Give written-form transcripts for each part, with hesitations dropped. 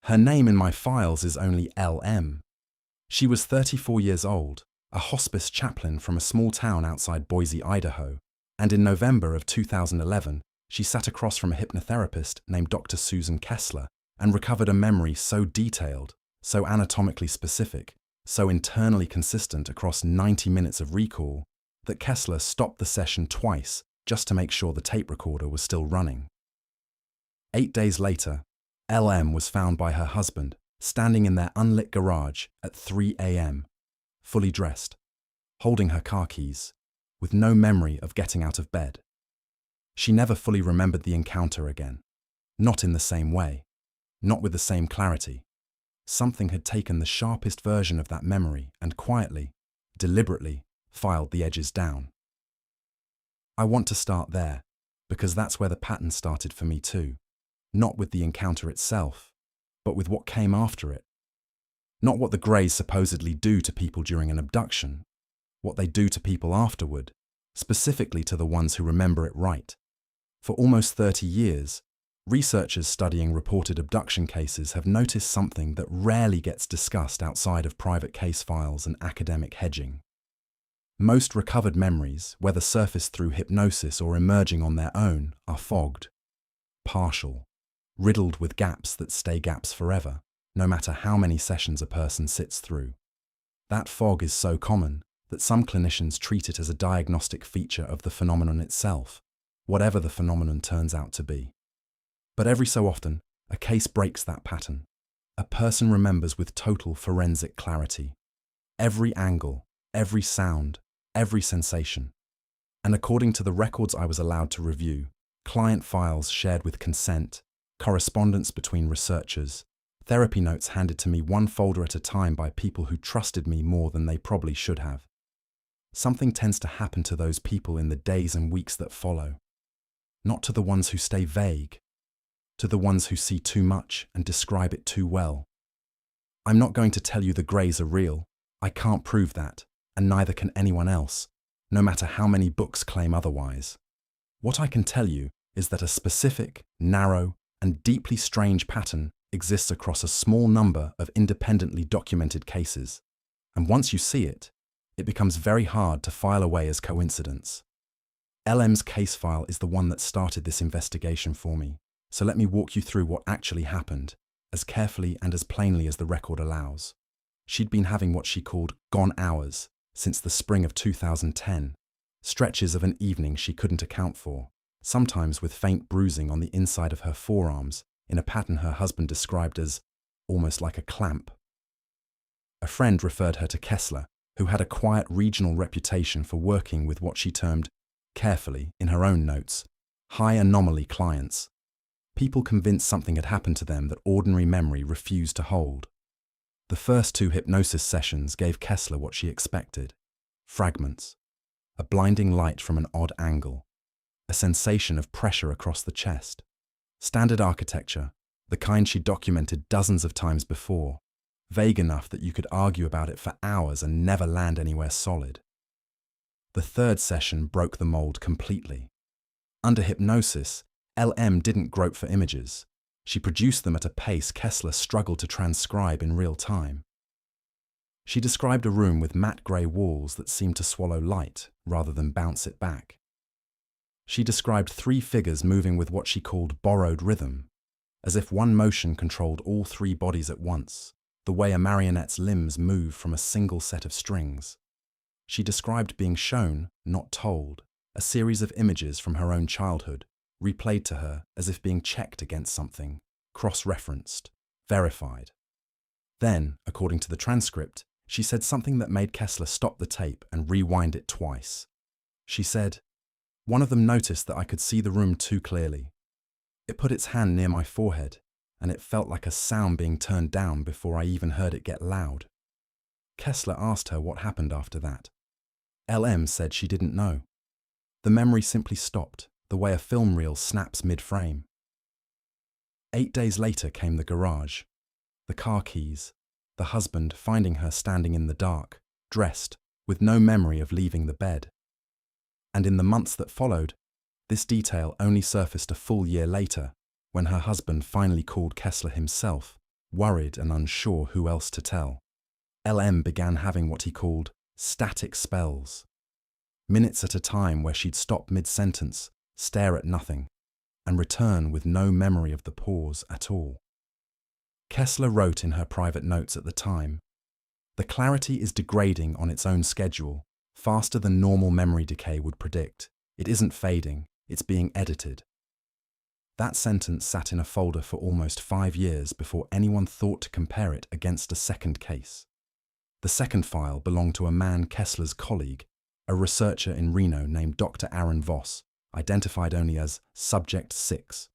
Her name in my files is only LM. She was 34 years old, a hospice chaplain from a small town outside Boise, Idaho, and in November of 2011, she sat across from a hypnotherapist named Dr. Susan Kessler and recovered a memory so detailed, so anatomically specific, so internally consistent across 90 minutes of recall, that Kessler stopped the session twice just to make sure the tape recorder was still running. 8 days later, LM was found by her husband, standing in their unlit garage at 3 a.m., fully dressed, holding her car keys, with no memory of getting out of bed. She never fully remembered the encounter again, not in the same way, not with the same clarity. Something had taken the sharpest version of that memory and quietly, deliberately, filed the edges down. I want to start there, because that's where the pattern started for me too, not with the encounter itself, but with what came after it. Not what the Greys supposedly do to people during an abduction, what they do to people afterward, specifically to the ones who remember it right. For almost 30 years, researchers studying reported abduction cases have noticed something that rarely gets discussed outside of private case files and academic hedging. Most recovered memories, whether surfaced through hypnosis or emerging on their own, are fogged, partial, riddled with gaps that stay gaps forever, no matter how many sessions a person sits through. That fog is so common that some clinicians treat it as a diagnostic feature of the phenomenon itself, whatever the phenomenon turns out to be. But every so often, a case breaks that pattern. A person remembers with total forensic clarity. Every angle, every sound, every sensation. And according to the records I was allowed to review, client files shared with consent, correspondence between researchers, therapy notes handed to me one folder at a time by people who trusted me more than they probably should have. Something tends to happen to those people in the days and weeks that follow. Not to the ones who stay vague, to the ones who see too much and describe it too well. I'm not going to tell you the Greys are real. I can't prove that, and neither can anyone else, no matter how many books claim otherwise. What I can tell you is that a specific, narrow, and deeply strange pattern exists across a small number of independently documented cases, and once you see it, it becomes very hard to file away as coincidence. LM's case file is the one that started this investigation for me, so let me walk you through what actually happened, as carefully and as plainly as the record allows. She'd been having what she called gone hours since the spring of 2010, stretches of an evening she couldn't account for, sometimes with faint bruising on the inside of her forearms in a pattern her husband described as almost like a clamp. A friend referred her to Kessler, who had a quiet regional reputation for working with what she termed, carefully in her own notes, high anomaly clients, people convinced something had happened to them that ordinary memory refused to hold. The first 2 hypnosis sessions gave Kessler what she expected: fragments, a blinding light from an odd angle, a sensation of pressure across the chest, standard architecture, the kind she documented dozens of times before, vague enough that you could argue about it for hours and never land anywhere solid. The 3rd session broke the mold completely. Under hypnosis, LM didn't grope for images. She produced them at a pace Kessler struggled to transcribe in real time. She described a room with matte grey walls that seemed to swallow light rather than bounce it back. She described 3 figures moving with what she called borrowed rhythm, as if one motion controlled all 3 bodies at once, the way a marionette's limbs move from a single set of strings. She described being shown, not told, a series of images from her own childhood, replayed to her as if being checked against something, cross-referenced, verified. Then, according to the transcript, she said something that made Kessler stop the tape and rewind it twice. She said, "One of them noticed that I could see the room too clearly. It put its hand near my forehead, and it felt like a sound being turned down before I even heard it get loud." Kessler asked her what happened after that. LM said she didn't know. The memory simply stopped, the way a film reel snaps mid-frame. 8 days later came the garage, the car keys, the husband finding her standing in the dark, dressed, with no memory of leaving the bed. And in the months that followed, this detail only surfaced a full year later, when her husband finally called Kessler himself worried and unsure who else to tell. LM began having what he called static spells. Minutes at a time where she'd stop mid-sentence, stare at nothing, and return with no memory of the pause at all. Kessler wrote in her private notes at the time, "The clarity is degrading on its own schedule, faster than normal memory decay would predict. It isn't fading, it's being edited." That sentence sat in a folder for almost 5 years before anyone thought to compare it against a second case. The second file belonged to a man Kessler's colleague, a researcher in Reno named Dr. Aaron Voss, identified only as Subject 6,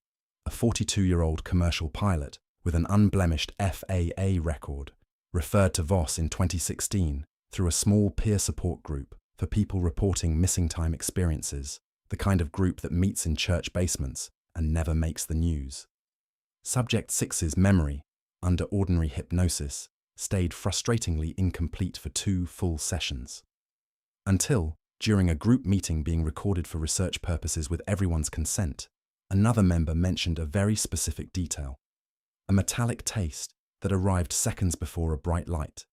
a 42-year-old commercial pilot with an unblemished FAA record, referred to Voss in 2016 through a small peer support group for people reporting missing time experiences, the kind of group that meets in church basements and never makes the news. Subject 6's memory, under ordinary hypnosis, stayed frustratingly incomplete for 2 full sessions. Until, during a group meeting being recorded for research purposes with everyone's consent, another member mentioned a very specific detail: a metallic taste that arrived seconds before a bright light.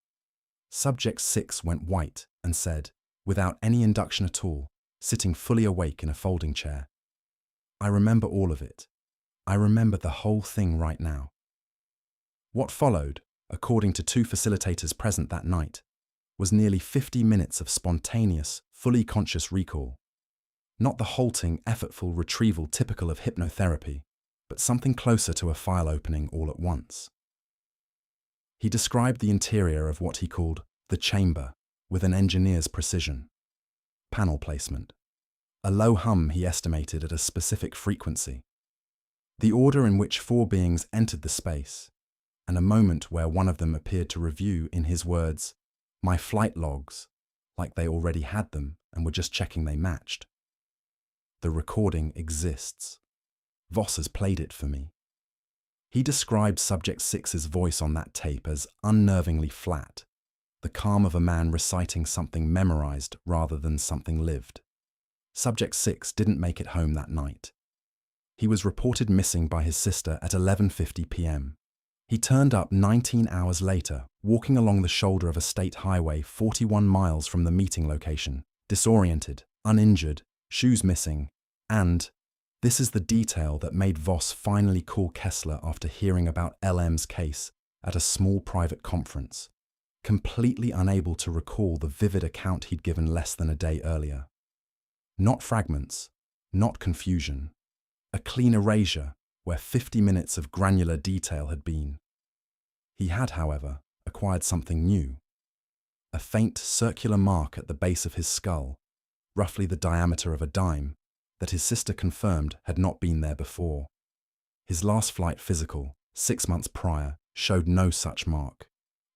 Subject 6 went white and said, without any induction at all, sitting fully awake in a folding chair, "I remember all of it. I remember the whole thing right now." What followed, according to 2 facilitators present that night, was nearly 50 minutes of spontaneous, fully conscious recall. Not the halting, effortful retrieval typical of hypnotherapy, but something closer to a file opening all at once. He described the interior of what he called the chamber with an engineer's precision. Panel placement. A low hum he estimated at a specific frequency. The order in which 4 beings entered the space, and a moment where one of them appeared to review, in his words, "my flight logs," like they already had them and were just checking they matched. The recording exists. Voss has played it for me. He described Subject 6's voice on that tape as unnervingly flat, the calm of a man reciting something memorized rather than something lived. Subject 6 didn't make it home that night. He was reported missing by his sister at 11:50 p.m. He turned up 19 hours later, walking along the shoulder of a state highway 41 miles from the meeting location, disoriented, uninjured, shoes missing, and this is the detail that made Voss finally call Kessler after hearing about LM's case at a small private conference, completely unable to recall the vivid account he'd given less than a day earlier. Not fragments, not confusion, a clean erasure where 50 minutes of granular detail had been. He had, however, acquired something new. A faint circular mark at the base of his skull, roughly the diameter of a dime, that his sister confirmed had not been there before. His last flight physical, 6 months prior, showed no such mark.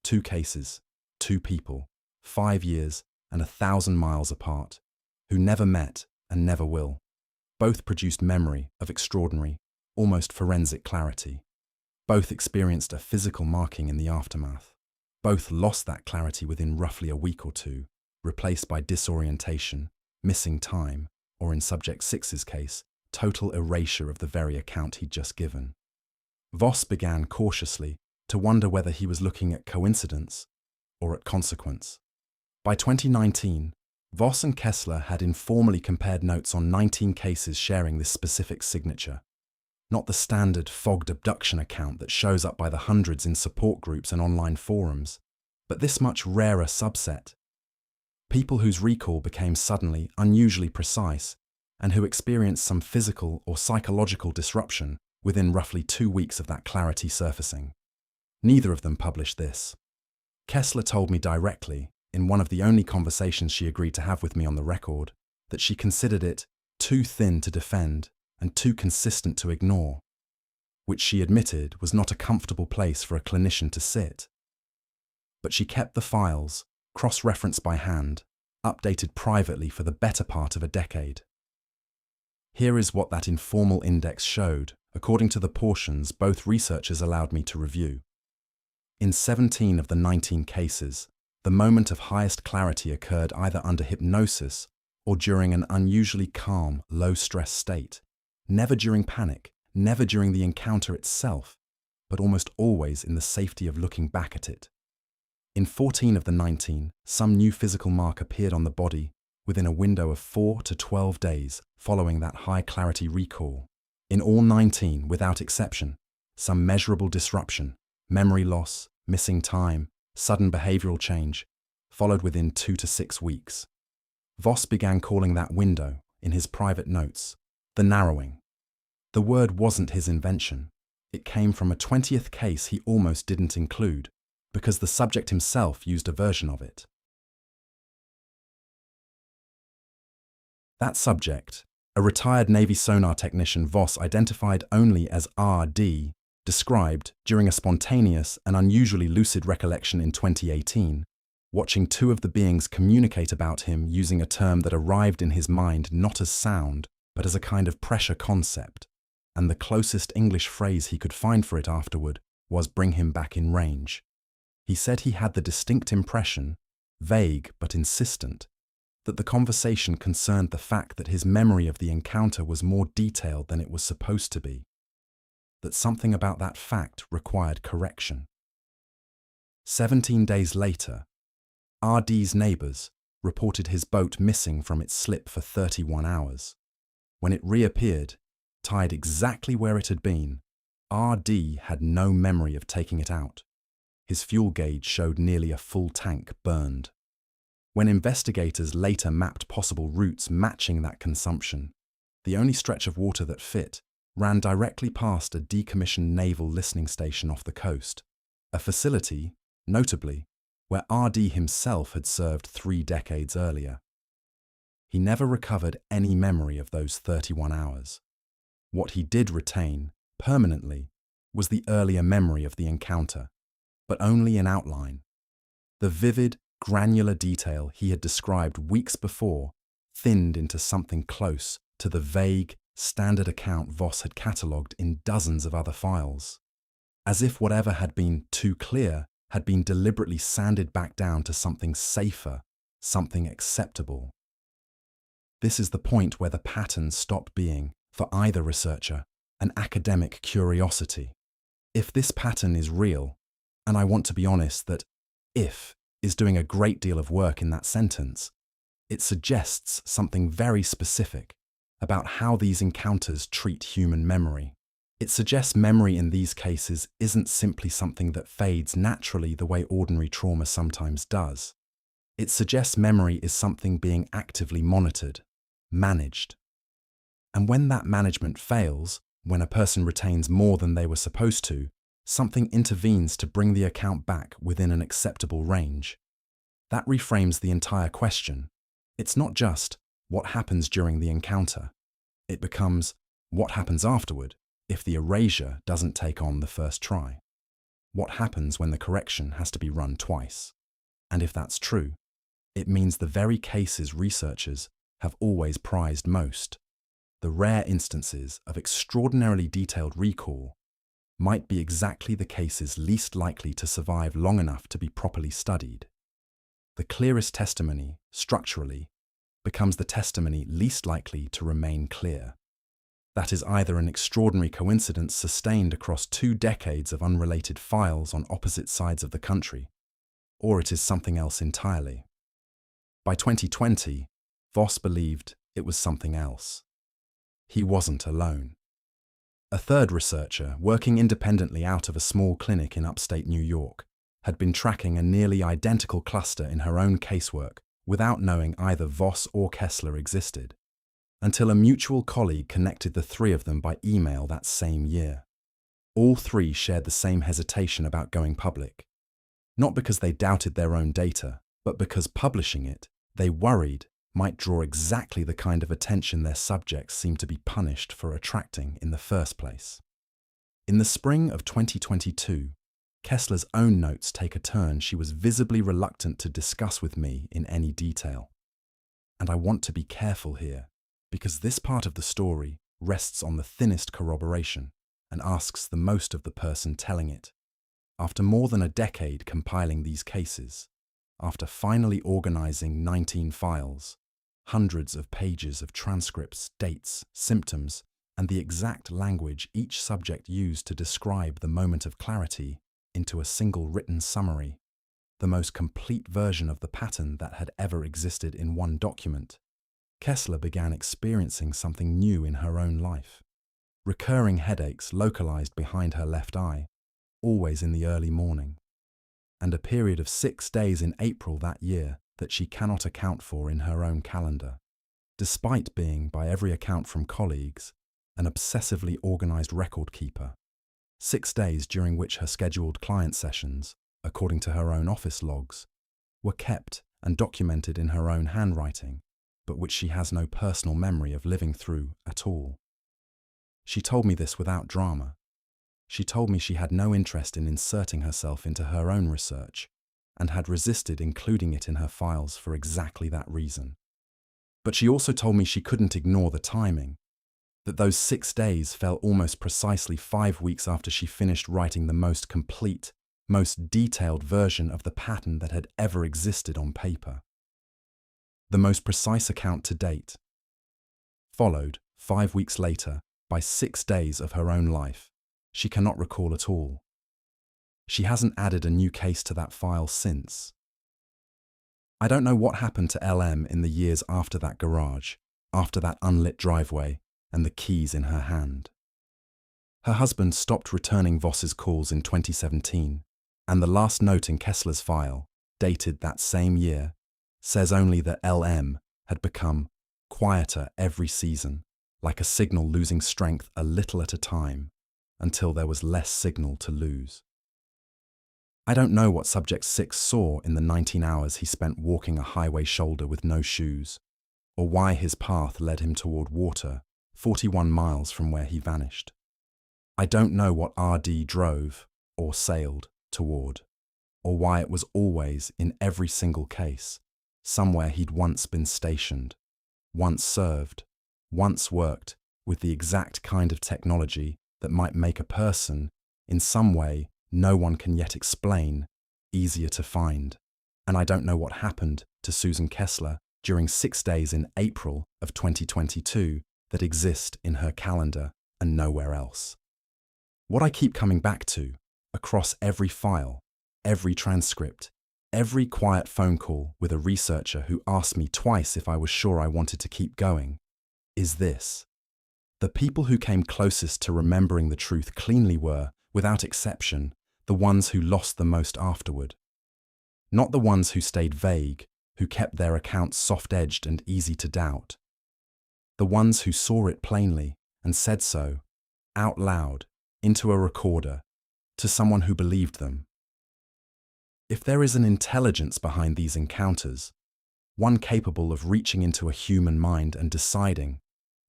2 cases, 2 people, 5 years and 1,000 miles apart, who never met and never will. Both produced memory of extraordinary, almost forensic clarity. Both experienced a physical marking in the aftermath. Both lost that clarity within roughly a week or 2, replaced by disorientation, missing time, or in Subject 6's case, total erasure of the very account he'd just given. Voss began cautiously to wonder whether he was looking at coincidence or at consequence. By 2019, Voss and Kessler had informally compared notes on 19 cases sharing this specific signature. Not the standard fogged abduction account that shows up by the hundreds in support groups and online forums, but this much rarer subset. People whose recall became suddenly unusually precise and who experienced some physical or psychological disruption within roughly 2 weeks of that clarity surfacing. Neither of them published this. Kessler told me directly, in one of the only conversations she agreed to have with me on the record, that she considered it too thin to defend and too consistent to ignore, which she admitted was not a comfortable place for a clinician to sit. But she kept the files, cross-referenced by hand, updated privately for the better part of a decade. Here is what that informal index showed, according to the portions both researchers allowed me to review. In 17 of the 19 cases, the moment of highest clarity occurred either under hypnosis or during an unusually calm, low-stress state. Never during panic, never during the encounter itself, but almost always in the safety of looking back at it. In 14 of the 19, some new physical mark appeared on the body within a window of 4 to 12 days following that high-clarity recall. In all 19, without exception, some measurable disruption, memory loss, missing time, sudden behavioral change, followed within 2 to 6 weeks. Voss began calling that window, in his private notes, the narrowing. The word wasn't his invention. It came from a 20th case he almost didn't include, because the subject himself used a version of it. That subject, a retired Navy sonar technician Voss identified only as R.D., described, during a spontaneous and unusually lucid recollection in 2018, watching two of the beings communicate about him using a term that arrived in his mind not as sound, but as a kind of pressure concept, and the closest English phrase he could find for it afterward was "bring him back in range." He said he had the distinct impression, vague but insistent, that the conversation concerned the fact that his memory of the encounter was more detailed than it was supposed to be, that something about that fact required correction. 17 days later, R.D.'s neighbours reported his boat missing from its slip for 31 hours. When it reappeared, tied exactly where it had been, R.D. had no memory of taking it out. His fuel gauge showed nearly a full tank burned. When investigators later mapped possible routes matching that consumption, the only stretch of water that fit ran directly past a decommissioned naval listening station off the coast, a facility, notably, where R.D. himself had served 3 decades earlier. He never recovered any memory of those 31 hours. What he did retain, permanently, was the earlier memory of the encounter, but only in outline. The vivid, granular detail he had described weeks before thinned into something close to the vague, standard account Voss had catalogued in dozens of other files, as if whatever had been too clear had been deliberately sanded back down to something safer, something acceptable. This is the point where the pattern stopped being, for either researcher, an academic curiosity. If this pattern is real, and I want to be honest that "if" is doing a great deal of work in that sentence, it suggests something very specific about how these encounters treat human memory. It suggests memory in these cases isn't simply something that fades naturally the way ordinary trauma sometimes does. It suggests memory is something being actively monitored, managed. And when that management fails, when a person retains more than they were supposed to, something intervenes to bring the account back within an acceptable range. That reframes the entire question. It's not just what happens during the encounter. It becomes what happens afterward if the erasure doesn't take on the first try. What happens when the correction has to be run twice? And if that's true, it means the very cases researchers have always prized most, the rare instances of extraordinarily detailed recall, might be exactly the cases least likely to survive long enough to be properly studied. The clearest testimony, structurally, becomes the testimony least likely to remain clear. That is either an extraordinary coincidence sustained across 2 decades of unrelated files on opposite sides of the country, or it is something else entirely. By 2020, Voss believed it was something else. He wasn't alone. A third researcher, working independently out of a small clinic in upstate New York, had been tracking a nearly identical cluster in her own casework without knowing either Voss or Kessler existed, until a mutual colleague connected the 3 of them by email that same year. All 3 shared the same hesitation about going public, not because they doubted their own data, but because publishing it, they worried, might draw exactly the kind of attention their subjects seemed to be punished for attracting in the first place. In the spring of 2022, Kessler's own notes take a turn she was visibly reluctant to discuss with me in any detail. And I want to be careful here, because this part of the story rests on the thinnest corroboration and asks the most of the person telling it. After more than a decade compiling these cases, after finally organizing 19 files, hundreds of pages of transcripts, dates, symptoms, and the exact language each subject used to describe the moment of clarity into a single written summary, the most complete version of the pattern that had ever existed in one document, Kessler began experiencing something new in her own life. Recurring headaches localized behind her left eye, always in the early morning, and a period of 6 days in April that year that she cannot account for in her own calendar. Despite being, by every account from colleagues, an obsessively organized record keeper, 6 days during which her scheduled client sessions, according to her own office logs, were kept and documented in her own handwriting, but which she has no personal memory of living through at all. She told me this without drama. She told me she had no interest in inserting herself into her own research and had resisted including it in her files for exactly that reason. But she also told me she couldn't ignore the timing, that those 6 days fell almost precisely 5 weeks after she finished writing the most complete, most detailed version of the pattern that had ever existed on paper. The most precise account to date, followed 5 weeks later by 6 days of her own life, she cannot recall at all. She hasn't added a new case to that file since. I don't know what happened to LM in the years after that garage, after that unlit driveway and the keys in her hand. Her husband stopped returning Voss's calls in 2017, and the last note in Kessler's file, dated that same year, says only that LM had become quieter every season, like a signal losing strength a little at a time, until there was less signal to lose. I don't know what Subject 6 saw in the 19 hours he spent walking a highway shoulder with no shoes, or why his path led him toward water 41 miles from where he vanished. I don't know what RD drove, or sailed, toward, or why it was always, in every single case, somewhere he'd once been stationed, once served, once worked with the exact kind of technology that might make a person, in some way no one can yet explain, easier to find. And I don't know what happened to Susan Kessler during 6 days in April of 2022 that exist in her calendar and nowhere else. What I keep coming back to, across every file, every transcript, every quiet phone call with a researcher who asked me twice if I was sure I wanted to keep going, is this. The people who came closest to remembering the truth cleanly were, without exception, the ones who lost the most afterward. Not the ones who stayed vague, who kept their accounts soft-edged and easy to doubt. The ones who saw it plainly and said so, out loud, into a recorder, to someone who believed them. If there is an intelligence behind these encounters, one capable of reaching into a human mind and deciding,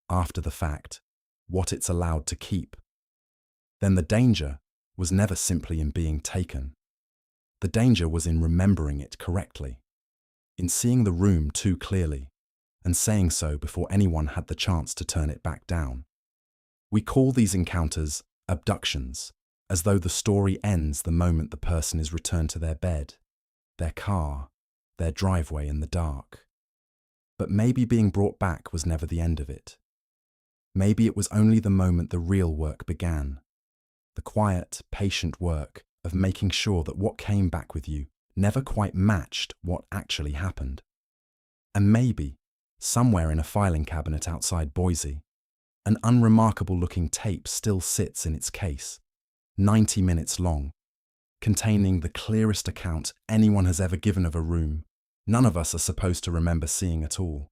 after the fact, what it's allowed to keep, then the danger was never simply in being taken. The danger was in remembering it correctly, in seeing the room too clearly, and saying so before anyone had the chance to turn it back down. We call these encounters abductions, as though the story ends the moment the person is returned to their bed, their car, their driveway in the dark. But maybe being brought back was never the end of it. Maybe it was only the moment the real work began. The quiet, patient work of making sure that what came back with you never quite matched what actually happened. And maybe, somewhere in a filing cabinet outside Boise, an unremarkable-looking tape still sits in its case, 90 minutes long, containing the clearest account anyone has ever given of a room none of us are supposed to remember seeing at all.